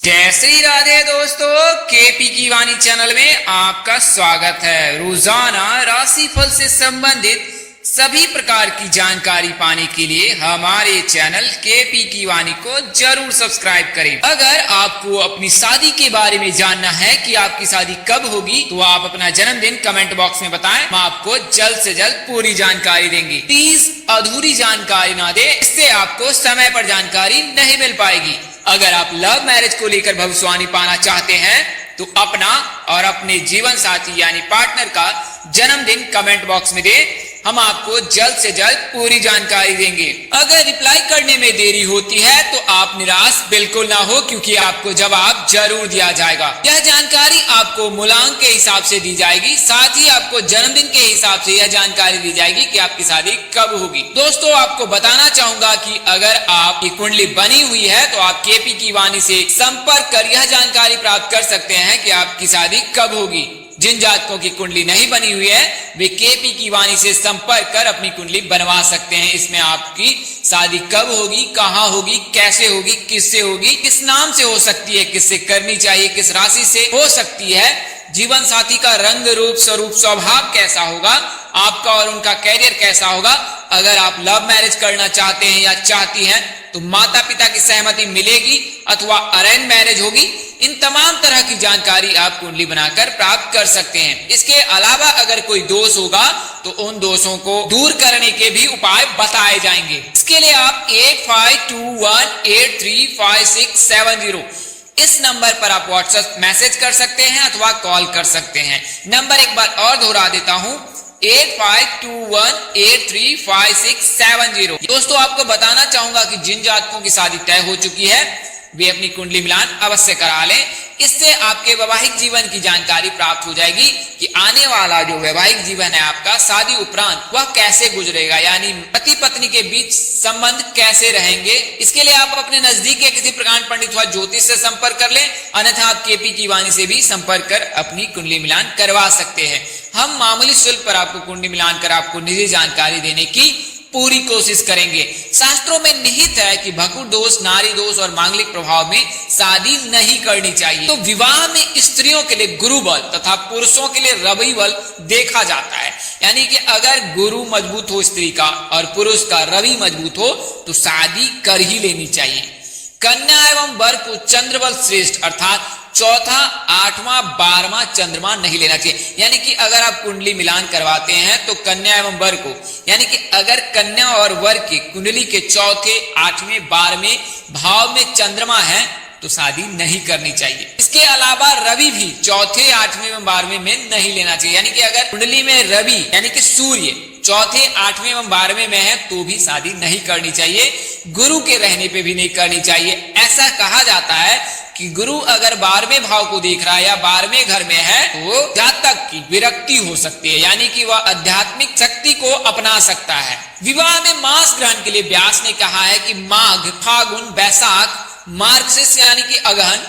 जय श्री राधे दोस्तों, केपी की वाणी चैनल में आपका स्वागत है। रोजाना राशिफल से संबंधित सभी प्रकार की जानकारी पाने के लिए हमारे चैनल केपी की वाणी को जरूर सब्सक्राइब करें। अगर आपको अपनी शादी के बारे में जानना है कि आपकी शादी कब होगी, तो आप अपना जन्मदिन कमेंट बॉक्स में बताएं, हम आपको जल्द से जल्द पूरी जानकारी देंगे। प्लीज अधूरी जानकारी ना दे, इससे आपको समय पर जानकारी नहीं मिल पाएगी। अगर आप लव मैरिज को लेकर भविष्यवाणी पाना चाहते हैं तो अपना और अपने जीवन साथी यानी पार्टनर का जन्मदिन कमेंट बॉक्स में दें, हम आपको जल्द से जल्द पूरी जानकारी देंगे। अगर रिप्लाई करने में देरी होती है तो आप निराश बिल्कुल ना हो, क्योंकि आपको जवाब जरूर दिया जाएगा। यह जानकारी आपको मूलांक के हिसाब से दी जाएगी, साथ ही आपको जन्मदिन के हिसाब से यह जानकारी दी जाएगी कि आपकी शादी कब होगी। दोस्तों, आपको बताना चाहूंगा कि अगर आपकी कुंडली बनी हुई है तो आप केपी की वाणी से संपर्क कर यह जानकारी प्राप्त कर सकते हैं कि आपकी शादी कब होगी। जिन जातकों की कुंडली नहीं बनी हुई है वे केपी की वाणी से संपर्क कर अपनी कुंडली बनवा सकते हैं। इसमें आपकी शादी कब होगी, कहाँ होगी, कैसे होगी, किससे होगी, किस नाम से हो सकती है, किससे करनी चाहिए, किस राशि से हो सकती है, जीवन साथी का रंग रूप स्वरूप स्वभाव कैसा होगा, आपका और उनका कैरियर कैसा होगा। अगर आप लव मैरिज करना चाहते हैं या चाहती हैं तो माता पिता की सहमति मिलेगी अथवा अरेंज मैरिज होगी। इन तमाम तरह की जानकारी आप कुंडली बनाकर प्राप्त कर सकते हैं। इसके अलावा अगर कोई दोष होगा तो उन दोषों को दूर करने के भी उपाय बताए जाएंगे। इसके लिए आप 8521835670 इस नंबर पर आप व्हाट्सएप मैसेज कर सकते हैं अथवा कॉल कर सकते हैं। नंबर एक बार और दोहरा देता हूँ, 8521835670। दोस्तों, आपको बताना चाहूंगा कि जिन जातकों की शादी तय हो चुकी है वे अपनी कुंडली मिलान अवश्य करा लें। इससे आपके वैवाहिक जीवन की जानकारी प्राप्त हो जाएगी कि आने वाला जो वैवाहिक जीवन है आपका शादी उपरांत वह कैसे गुजरेगा, यानी पति पत्नी के बीच संबंध कैसे रहेंगे। इसके लिए आप अपने नजदीक के किसी प्रकांड पंडित व ज्योतिष से संपर्क कर लें, अन्यथा आप केपी की वाणी से भी संपर्क कर अपनी कुंडली मिलान करवा सकते हैं। हम मामूली शुल्क पर आपको कुंडली मिलान कर आपको निजी जानकारी देने की पूरी कोशिश करेंगे। शास्त्रों में निहित है कि भकुर दोष, नारी दोष और मांगलिक प्रभाव में शादी नहीं करनी चाहिए। तो विवाह में स्त्रियों के लिए गुरु बल तथा पुरुषों के लिए रवि बल देखा जाता है, यानी कि अगर गुरु मजबूत हो स्त्री का और पुरुष का रवि मजबूत हो तो शादी कर ही लेनी चाहिए। कन्या एवं वर को चंद्रबल श्रेष्ठ अर्थात चौथा, आठवां, 12वां चंद्रमा नहीं लेना चाहिए। यानी कि अगर आप कुंडली मिलान करवाते हैं तो कन्या एवं वर को, यानी कि अगर कन्या और वर की कुंडली के चौथे, 8वें, 12वें भाव में चंद्रमा है तो शादी नहीं करनी चाहिए। इसके अलावा रवि भी चौथे, 8वें एवं 12वें में नहीं लेना चाहिए। यानी कि अगर कुंडली में रवि यानी कि सूर्य चौथे, 8वें एवं 12वें में है तो भी शादी नहीं करनी चाहिए। गुरु के रहने पे भी नहीं करनी चाहिए। ऐसा कहा जाता है कि गुरु अगर 12वें भाव को देख रहा है या 12वें घर में है तो जातक की विरक्ति हो सकती है, यानी कि वह आध्यात्मिक शक्ति को अपना सकता है। विवाह में मास ग्रहण के लिए व्यास ने कहा है कि माघ, फागुन, बैसाख, मार्गशीर्ष यानी कि अगहन,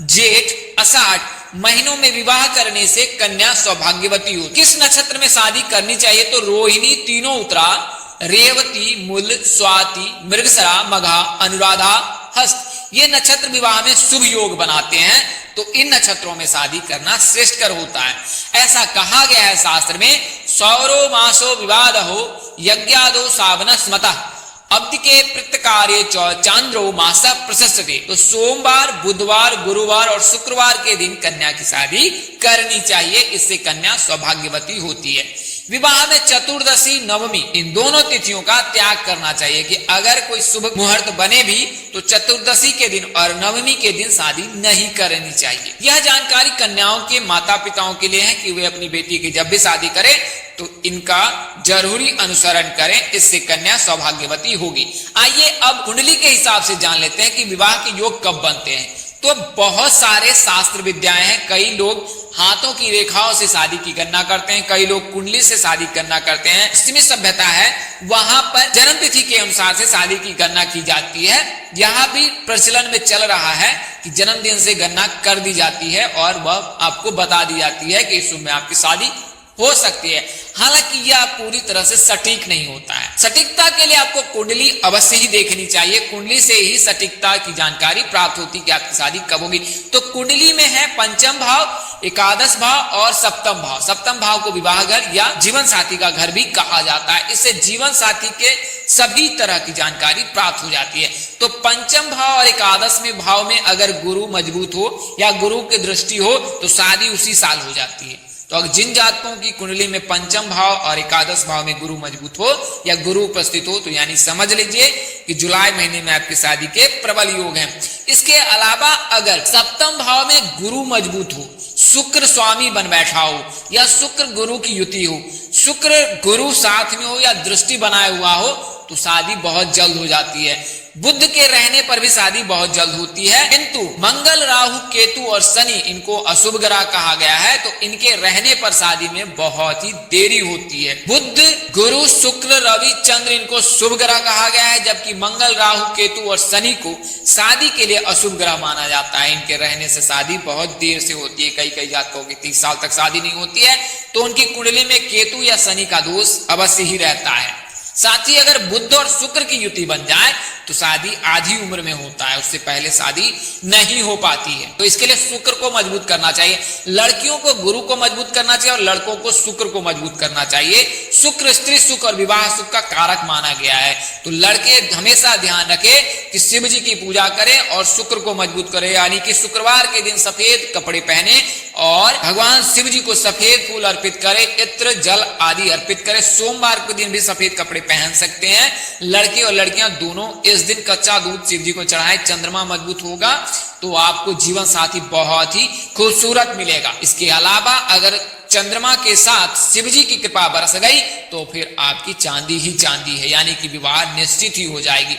जेठ, अषाढ़ महीनों में विवाह करने से कन्या सौभाग्यवती हो। किस नक्षत्र में शादी करनी चाहिए तो रोहिणी, तीनों उत्तरा, रेवती, मूल, स्वाति, मृगशिरा, मघा, अनुराधा, हस्त ये नक्षत्र विवाह में शुभ योग बनाते हैं। तो इन नक्षत्रों में शादी करना श्रेष्ठकर होता है। ऐसा कहा गया है शास्त्र में, सौरो मासो विवाद हो यज्ञादो सावन स्मता अब्द के प्रत्यकार्य चांद्रो मासा प्रशस्ते। तो सोमवार, बुधवार, गुरुवार और शुक्रवार के दिन कन्या की शादी करनी चाहिए, इससे कन्या सौभाग्यवती होती है। विवाह में चतुर्दशी, नवमी इन दोनों तिथियों का त्याग करना चाहिए कि अगर कोई शुभ मुहूर्त बने भी तो चतुर्दशी के दिन और नवमी के दिन शादी नहीं करनी चाहिए। यह जानकारी कन्याओं के माता पिताओं के लिए है कि वे अपनी बेटी की जब भी शादी करें तो इनका जरूरी अनुसरण करें, इससे कन्या सौभाग्यवती होगी। आइए अब कुंडली के हिसाब से जान लेते हैं कि विवाह के योग कब बनते हैं। तो बहुत सारे शास्त्र विद्याएं हैं। कई लोग हाथों की रेखाओं से शादी की गणना करते हैं, कई लोग कुंडली से शादी करना करते हैं। पश्चिमी सभ्यता है वहां पर जन्म तिथि के अनुसार से शादी की गणना की जाती है। यहाँ भी प्रचलन में चल रहा है कि जन्मदिन से गणना कर दी जाती है और वह आपको बता दी जाती है कि इस समय आपकी शादी हो सकती है। हालांकि यह पूरी तरह से सटीक नहीं होता है। सटीकता के लिए आपको कुंडली अवश्य ही देखनी चाहिए। कुंडली से ही सटीकता की जानकारी प्राप्त होती है कि आपकी शादी कब होगी। तो कुंडली में है पंचम भाव, एकादश भाव और सप्तम भाव। सप्तम भाव को विवाह घर या जीवन साथी का घर भी कहा जाता है। इससे जीवन साथी के सभी तरह की जानकारी प्राप्त हो जाती है। तो पंचम भाव और एकादश में भाव में अगर गुरु मजबूत हो या गुरु की दृष्टि हो तो शादी उसी साल हो जाती है। तो अगर जिन जातकों की कुंडली में पंचम भाव और एकादश भाव में गुरु मजबूत हो या गुरु उपस्थित हो तो यानी समझ लीजिए कि जुलाई महीने में आपकी शादी के प्रबल योग हैं। इसके अलावा अगर सप्तम भाव में गुरु मजबूत हो, शुक्र स्वामी बन बैठा हो या शुक्र गुरु की युति हो, शुक्र गुरु साथ में हो या दृष्टि बनाए हुआ हो तो शादी बहुत जल्द हो जाती है। बुध के रहने पर भी शादी बहुत जल्द होती है। किंतु मंगल, राहु, केतु और शनि इनको अशुभ ग्रह कहा गया है तो इनके रहने पर शादी में बहुत ही देरी होती है। बुध, गुरु, शुक्र, रवि, चंद्र इनको शुभ ग्रह कहा गया है, जबकि मंगल, राहु, केतु और शनि को शादी के लिए अशुभ ग्रह माना जाता है। इनके रहने से शादी बहुत देर से होती है। कई जातकों की 30 साल तक शादी नहीं होती है। तो उनकी कुंडली में केतु या शनि का दोष अवश्य ही रहता है। साथ ही अगर बुध और शुक्र की युति बन जाए तो शादी आधी उम्र में होता है, उससे पहले शादी नहीं हो पाती है। तो इसके लिए शुक्र को मजबूत करना चाहिए। लड़कियों को गुरु को मजबूत करना चाहिए और लड़कों को शुक्र को मजबूत करना चाहिए। शुक्र स्त्री सुख और विवाह सुख का कारक माना गया है। तो लड़के हमेशा ध्यान रखें कि शिव जी की पूजा करें और शुक्र को मजबूत करें, यानी कि शुक्रवार के दिन सफेद कपड़े पहने और भगवान शिव जी को सफेद फूल अर्पित करें, इत्र जल आदि अर्पित करें। सोमवार के दिन भी सफेद कपड़े पहन सकते हैं। लड़के और लड़कियां दोनों इस दिन कच्चा दूध शिव जी को चढ़ाएं। चंद्रमा मजबूत होगा तो आपको जीवन साथी बहुत ही खूबसूरत मिलेगा। इसके अलावा अगर चंद्रमा के साथ शिव जी की कृपा बरस गई तो फिर आपकी चांदी ही चांदी है, यानी कि विवाह निश्चित ही हो जाएगी।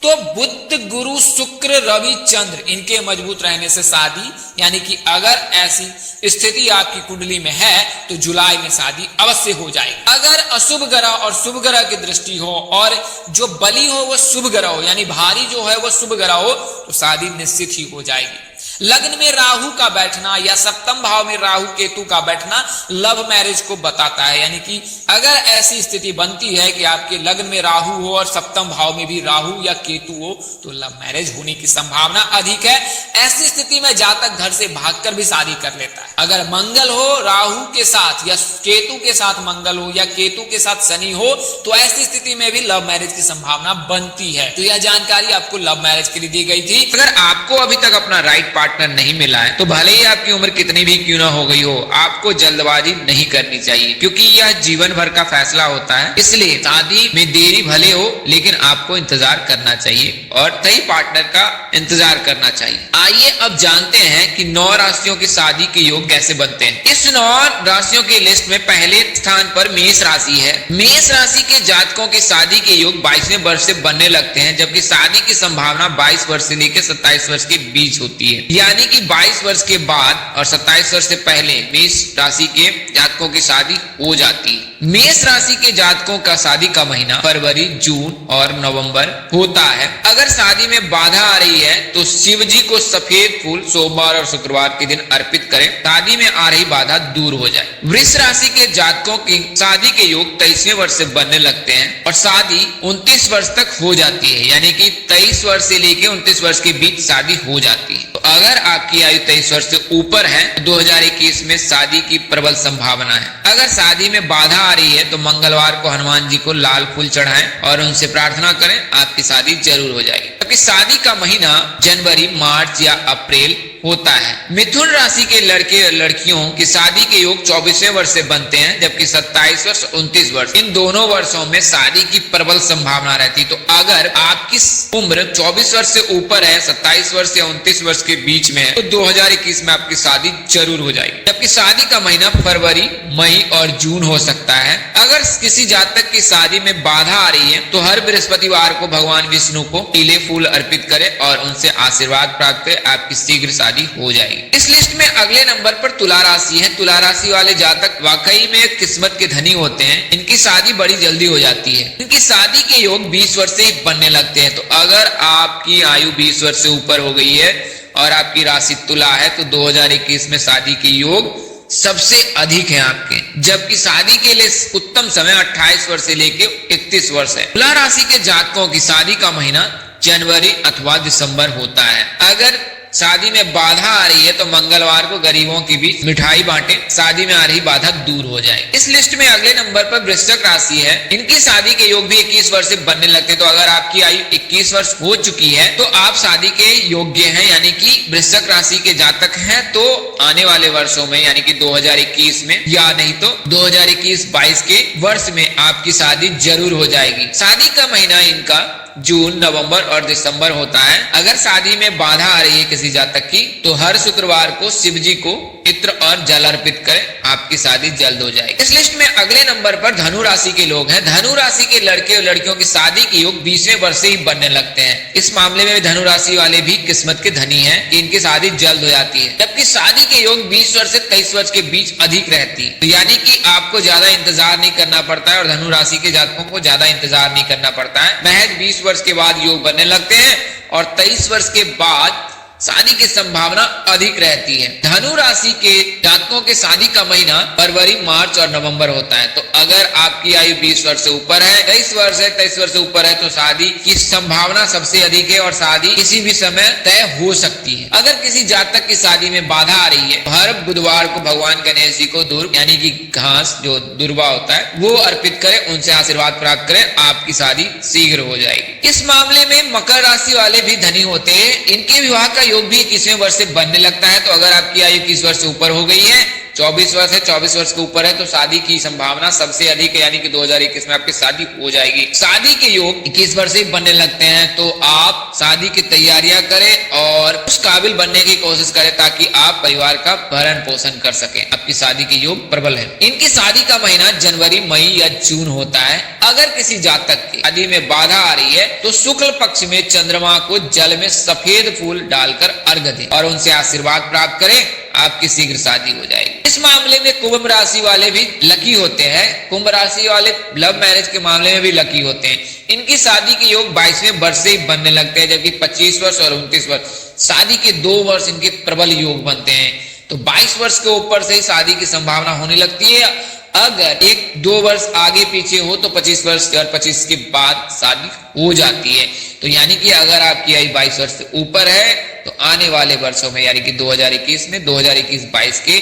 तो बुध, गुरु, शुक्र, रवि, चंद्र इनके मजबूत रहने से शादी, यानी कि अगर ऐसी स्थिति आपकी कुंडली में है तो जुलाई में शादी अवश्य हो जाएगी। अगर अशुभ ग्रह और शुभ ग्रह की दृष्टि हो और जो बली हो वो शुभ ग्रह हो, यानी भारी जो है वो शुभ ग्रह हो तो शादी निश्चित ही हो जाएगी। लग्न में राहु का बैठना या सप्तम भाव में राहु केतु का बैठना लव मैरिज को बताता है, यानी कि अगर ऐसी स्थिति बनती है कि आपके लग्न में राहु हो और सप्तम भाव में भी राहु या केतु हो तो लव मैरिज होने की संभावना अधिक है। ऐसी स्थिति में जातक घर से भागकर भी शादी कर लेता है। अगर मंगल हो राहु के साथ या केतु के साथ मंगल हो या केतु के साथ शनि हो तो ऐसी स्थिति में भी लव मैरिज की संभावना बनती है। तो यह जानकारी आपको लव मैरिज के लिए दी गई थी। अगर आपको अभी तक अपना राइट पार्टनर नहीं मिला है तो भले ही आपकी उम्र कितनी भी क्यों ना हो गई हो, आपको जल्दबाजी नहीं करनी चाहिए, क्योंकि यह जीवन भर का फैसला होता है। इसलिए शादी में देरी भले हो लेकिन आपको इंतजार करना चाहिए और सही पार्टनर का इंतजार करना चाहिए। आइए अब जानते हैं कि 9 राशियों की शादी के योग कैसे बनते हैं। इस 9 राशियों की लिस्ट में पहले स्थान पर मेष राशि है। मेष राशि के जातकों की शादी के योग 22वें वर्ष से बनने लगते हैं, जबकि शादी की संभावना 22 वर्ष से लेकर 27 वर्ष के बीच होती है। यानी कि 22 वर्ष के बाद और 27 वर्ष से पहले मेष राशि के जातकों की शादी हो जाती है। मेष राशि के जातकों का शादी का महीना फरवरी, जून और नवंबर होता है। अगर शादी में बाधा आ रही है तो शिव जी को सफेद फूल सोमवार और शुक्रवार के दिन अर्पित करें, शादी में आ रही बाधा दूर हो जाए। वृष राशि के जातकों की शादी के योग 23वें वर्ष से बनने लगते हैं और शादी 29 वर्ष तक हो जाती है, यानी कि 23 वर्ष से लेकर 29 वर्ष के बीच शादी हो जाती है। तो अगर आपकी आयु 23 वर्ष से ऊपर है तो 2021 में शादी की प्रबल संभावना है। अगर शादी में बाधा आ रही है तो मंगलवार को हनुमान जी को लाल फूल चढ़ाएं और उनसे प्रार्थना करें, आपकी शादी जरूर हो जाएगी। क्योंकि शादी का महीना जनवरी, मार्च या अप्रैल होता है। मिथुन राशि के लड़के और लड़कियों की शादी के योग 24वें वर्ष से बनते हैं, जबकि 27 वर्ष 29 वर्ष इन दोनों वर्षों में शादी की प्रबल संभावना रहती है। तो अगर आपकी उम्र 24 वर्ष से ऊपर है, 27 वर्ष या 29 वर्ष के बीच में है तो 2021 में आपकी शादी जरूर हो जाएगी। जबकि शादी का महीना फरवरी, मई और जून हो सकता है। अगर किसी जातक की शादी में बाधा आ रही है तो हर बृहस्पतिवार को भगवान विष्णु को पीले फूल अर्पित करें और उनसे आशीर्वाद प्राप्त करें, आपकी शीघ्र शादी हो जाएगी। इस लिस्ट में अगले नंबर पर तुला राशि है। तुला राशि वाले जातक वाकई में किस्मत के धनी होते हैं। इनकी शादी बड़ी जल्दी हो जाती है। इनकी शादी के योग 20 वर्ष से बनने लगते हैं। तो अगर आपकी आयु 20 वर्ष से ऊपर हो गई है और आपकी राशि तुला है तो 2021 में शादी के योग सबसे अधिक है आपके, जबकि शादी के लिए उत्तम समय 28 वर्ष से लेकर 31 वर्ष है। तुला राशि के जातकों की शादी का महीना जनवरी अथवा दिसंबर होता है। अगर शादी में बाधा आ रही है तो मंगलवार को गरीबों के बीच मिठाई बांटे, शादी में आ रही बाधा दूर हो जाए। इस लिस्ट में अगले नंबर पर वृश्चिक राशि है। इनकी शादी के योग भी 21 वर्ष से बनने लगते हैं। तो अगर आपकी आयु 21 वर्ष हो चुकी है तो आप शादी के योग्य हैं, यानी कि वृश्चिक राशि के जातक हैं। तो आने वाले वर्षों में यानी कि 2021 में या नहीं तो 2021-22 के वर्ष में आपकी शादी जरूर हो जाएगी। शादी का महीना इनका जून, नवंबर और दिसंबर होता है। अगर शादी में बाधा आ रही है किसी जातक की तो हर शुक्रवार को शिव जी को इत्र और जल अर्पित करें, आपकी शादी जल्द हो जाएगी। इस लिस्ट में अगले नंबर पर धनु राशि के लोग हैं। धनु राशि के लड़के और लड़कियों की शादी के योग 20वें वर्ष से ही बनने लगते हैं। इस मामले में धनु राशि वाले भी किस्मत के धनी हैं कि इनकी शादी जल्द हो जाती है, जबकि शादी के योग 20 वर्ष से 23 वर्ष के बीच अधिक रहती है। तो यानी कि आपको ज्यादा इंतजार नहीं करना पड़ता है और धनु राशि के जातकों को ज्यादा इंतजार नहीं करना पड़ता है। महज 20 वर्ष के बाद योग बनने लगते हैं और 23 वर्ष के बाद शादी की संभावना अधिक रहती है। धनु राशि के जातकों के शादी का महीना फरवरी, मार्च और नवंबर होता है। तो अगर आपकी आयु 20 वर्ष से ऊपर है, 23 वर्ष है, 23 वर्ष से ऊपर है तो शादी की संभावना सबसे अधिक है और शादी किसी भी समय तय हो सकती है। अगर किसी जातक की शादी में बाधा आ रही है, हर बुधवार को भगवान गणेश जी को दूर्वा यानी कि घास जो दुर्वा होता है वो अर्पित करें, उनसे आशीर्वाद प्राप्त करें, आपकी शादी शीघ्र हो जाएगी। इस मामले में मकर राशि वाले भी धनी होते हैं। इनके विवाह का योग भी 21वें वर्ष से बनने लगता है। तो अगर आपकी आयु 21 वर्ष से ऊपर हो गई है, 24 वर्ष है, 24 वर्ष के ऊपर है तो शादी की संभावना सबसे अधिक है, यानी कि 2021 में आपकी शादी हो जाएगी। शादी के योग 21 वर्ष से बनने लगते हैं तो आप शादी की तैयारियां करें और उस काबिल बनने की कोशिश करें ताकि आप परिवार का भरण पोषण कर सकें। आपकी शादी के योग प्रबल है। इनकी शादी का महीना जनवरी, मई या जून होता है। अगर किसी जातक की शादी में बाधा आ रही है तो शुक्ल पक्ष में चंद्रमा को जल में सफेद फूल डालकर अर्घ्य दें और उनसे आशीर्वाद प्राप्त करें, आपकी शीघ्र शादी हो जाएगी। इस मामले में कुंभ राशि वाले भी लकी होते हैं। कुंभ राशि वाले लव मैरिज के मामले में भी लकी होते हैं। इनकी शादी के योग 22वें वर्ष से ही बनने लगते हैं, जबकि 25 वर्ष और 29 वर्ष शादी के 2 वर्ष इनके प्रबल योग बनते हैं। तो 22 वर्ष के ऊपर से ही शादी की संभावना होने लगती है। अगर 1-2 वर्ष आगे पीछे हो तो 25 वर्ष और 25 के बाद शादी हो जाती है। तो यानी कि अगर आपकी आयु 22 वर्ष से ऊपर है तो आने वाले वर्षों में यानी कि 2021 में 2021-22 के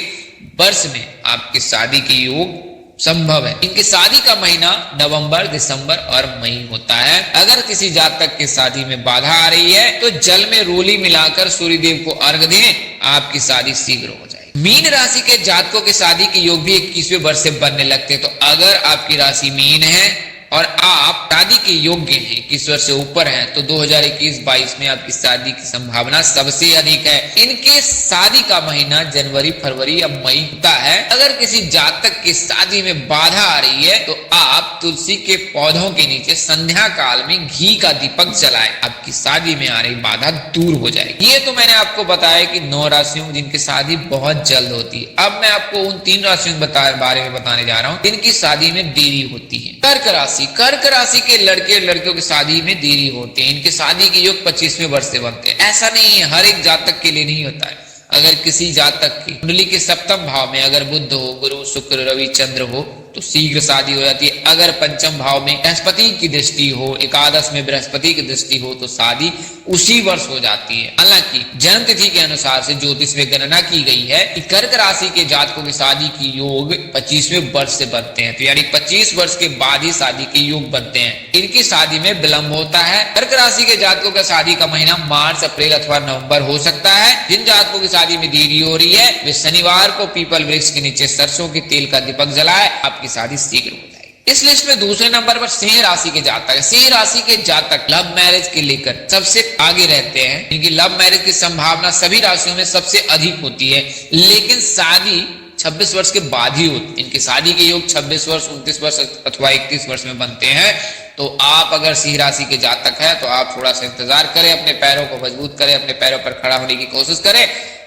वर्ष में आपकी शादी के योग संभव है। इनकी शादी का महीना नवंबर, दिसंबर और मई होता है। अगर किसी जातक की शादी में बाधा आ रही है तो जल में रोली मिलाकर सूर्य देव को अर्घ्य दें, आपकी शादी शीघ्र हो जाएगी। मीन राशि के जातकों के शादी के योग भी 21वें वर्ष से बनने लगते हैं। तो अगर आपकी राशि मीन है और आप शादी के योग्य हैं, 21 वर्ष से ऊपर हैं, तो 2021-22 में आपकी शादी की संभावना सबसे अधिक है। इनके शादी का महीना जनवरी, फरवरी या मई होता है। अगर किसी जातक की शादी में बाधा आ रही है तो आप तुलसी के पौधों के नीचे संध्या काल में घी का दीपक जलाएं, आपकी शादी में आ रही बाधा दूर हो जाएगी। ये तो मैंने आपको बताया कि 9 राशियों जिनकी शादी बहुत जल्द होती है। अब मैं आपको उन 3 राशियों के बारे में बताने जा रहा हूँ जिनकी शादी में देरी होती है। कर्क राशि। कर्क राशि के लड़के और लड़कियों की शादी में देरी होती है। इनके शादी के योग 25वें वर्ष से बनते हैं। ऐसा नहीं है, हर एक जातक के लिए नहीं होता है। अगर किसी जातक की कुंडली के सप्तम भाव में अगर बुध हो, गुरु, शुक्र, रवि, चंद्र हो तो शीघ्र शादी हो जाती है। अगर पंचम भाव में बृहस्पति की दृष्टि हो, एकादश में बृहस्पति की दृष्टि हो तो शादी उसी वर्ष हो जाती है। हालांकि जन्म तिथि के अनुसार से ज्योतिष में गणना की गई है कि कर्क राशि के जातकों की शादी की योग 25वें वर्ष से बनते हैं। तो यानी 25 वर्ष के बाद ही शादी के योग बनते हैं। इनकी शादी में विलंब होता है। कर्क राशि के जातकों का शादी का महीना मार्च, अप्रैल अथवा नवंबर हो सकता है। जिन जातकों की शादी में देरी हो रही है वे शनिवार को पीपल वृक्ष के नीचे सरसों के तेल का दीपक जलाए, आपकी शादी शीघ्र हो जाएगी। इस लिस्ट में दूसरे नंबर पर सिंह राशि के जातक है। सिंह राशि के जातक लव मैरिज के लेकर सबसे आगे रहते हैं। इनकी लव मैरिज की संभावना सभी राशियों में सबसे अधिक होती है, लेकिन शादी 26 वर्ष के बाद ही होती है। इनकी शादी के योग 26 वर्ष, 29 वर्ष अथवा 31 वर्ष में बनते हैं। तो आप अगर सिंह राशि के जातक है तो आप थोड़ा सा इंतजार करें, अपने पैरों को मजबूत करें, अपने पैरों पर खड़ा होने की कोशिश करें।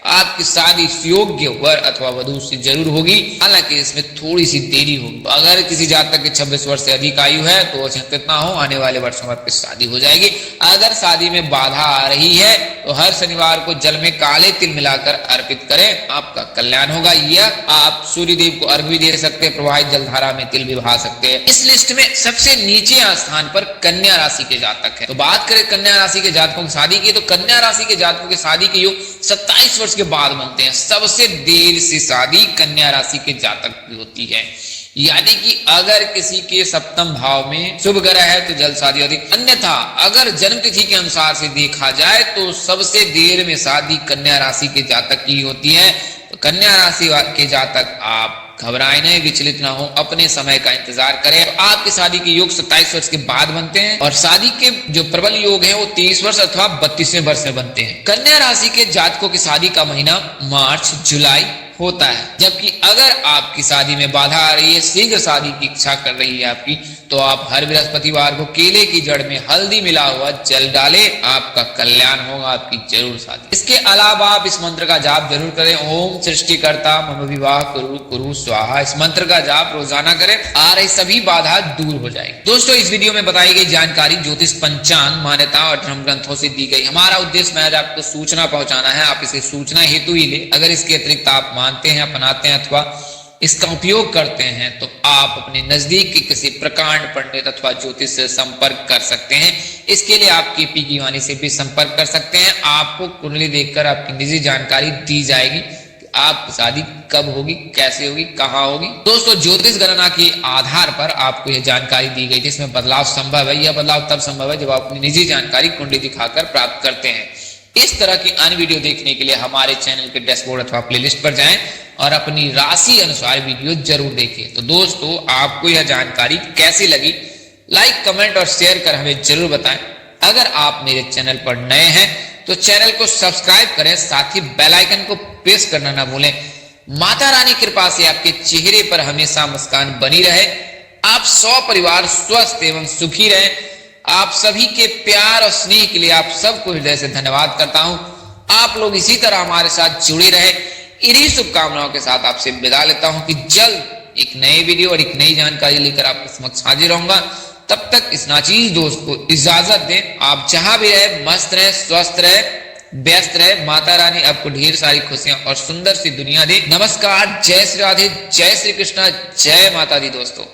आपकी शादी योग्य वर अथवा वधु से जरूर होगी, हालांकि इसमें थोड़ी सी देरी होगी। तो अगर किसी जातक की 26 वर्ष से अधिक आयु है तो चिंतित ना हो, आने वाले वर्षों में आपकी शादी हो जाएगी। अगर शादी में बाधा आ रही है तो हर शनिवार को जल में काले तिल मिलाकर अर्पित करें, आपका कल्याण होगा। यह आप सूर्य देव को अर्घ्य भी दे सकते हैं, प्रवाहित जलधारा में तिल भी बहा सकते हैं। इस लिस्ट में सबसे नीचे स्थान पर कन्या राशि के जातक है। तो बात करें कन्या राशि के जातकों की शादी की, तो कन्या राशि के जातकों की शादी के योग 27 वर्ष के बाद बनते हैं। सबसे देर से शादी कन्या राशि के जातक की होती है, यानी कि अगर किसी के सप्तम भाव में शुभ ग्रह है तो जल्द शादी होती। अन्यथा अगर जन्म तिथि के अनुसार से देखा जाए तो सबसे देर में शादी कन्या राशि के जातक की होती है। तो कन्या राशि के जातक आप घबराए नहीं, विचलित ना हो, अपने समय का इंतजार करें। तो आपकी शादी के योग 27 वर्ष के बाद बनते हैं और शादी के जो प्रबल योग हैं वो 30 वर्ष अथवा 32वें वर्ष में बनते हैं। कन्या राशि के जातकों की शादी का महीना मार्च जुलाई होता है, जबकि अगर आपकी शादी में बाधा आ रही है, शीघ्र शादी की इच्छा कर रही है आपकी, तो आप हर बृहस्पतिवार को केले की जड़ में हल्दी मिला हुआ जल डाले, आपका कल्याण होगा, आपकी जरूर शादी। इसके अलावा आप इस मंत्र का जाप जरूर करें, ओम सृष्टिकर्ता मम विवाह कुरु कुरु स्वाहा। इस मंत्र का जाप रोजाना करें, आ रही सभी बाधा दूर हो जाएगी। दोस्तों, इस वीडियो में बताई गई जानकारी ज्योतिष पंचांग मान्यता और धर्म ग्रंथों से दी गई। हमारा उद्देश्य महज आपको सूचना पहुंचाना है, आप इसे सूचना हेतु ही ले। अगर इसके अतिरिक्त आप मानते हैं, अपनाते हैं अथवा इसका उपयोग करते हैं तो आप अपने नजदीक के किसी प्रकांड पंडित अथवा ज्योतिष से संपर्क कर सकते हैं। इसके लिए आप केपी की वाणी से भी संपर्क कर सकते हैं। आपको कुंडली देखकर आपकी निजी जानकारी दी जाएगी कि आपकी शादी कब होगी, कैसे होगी, कहाँ होगी। दोस्तों, ज्योतिष गणना के आधार पर आपको यह जानकारी दी गई थी, इसमें बदलाव संभव है। यह बदलाव तब संभव है जब आप अपनी निजी जानकारी कुंडली दिखाकर प्राप्त करते हैं। इस तरह की अन्य वीडियो देखने के लिए हमारे चैनल के डैशबोर्ड अथवा प्लेलिस्ट पर जाएं और अपनी राशि अनुसार वीडियो जरूर देखें। तो दोस्तों, आपको यह जानकारी कैसी लगी, लाइक, कमेंट और शेयर कर हमें जरूर बताएं। अगर आप मेरे चैनल पर नए हैं तो चैनल को सब्सक्राइब करें, साथ ही बेल आइकन को प्रेस करना ना भूलें। माता रानी कृपा से आपके चेहरे पर हमेशा मुस्कान बनी रहे, आप सपरिवार स्वस्थ एवं सुखी रहें। आप सभी के प्यार और स्नेह के लिए आप सबको हृदय से धन्यवाद करता हूं। आप लोग इसी तरह हमारे साथ जुड़े रहे, इन्हीं शुभकामनाओं के साथ आपसे विदा लेता हूं कि जल्द एक नए वीडियो और एक नई जानकारी लेकर आपके समक्ष हाजिर रहूंगा। तब तक इस नाचीज दोस्त को इजाजत दें। आप जहां भी रहे मस्त रहे, स्वस्थ रहे, व्यस्त रहे। माता रानी आपको ढेर सारी खुशियां और सुंदर सी दुनिया दे। नमस्कार, जय श्री राधे, जय श्री कृष्णा, जय माता दी दोस्तों।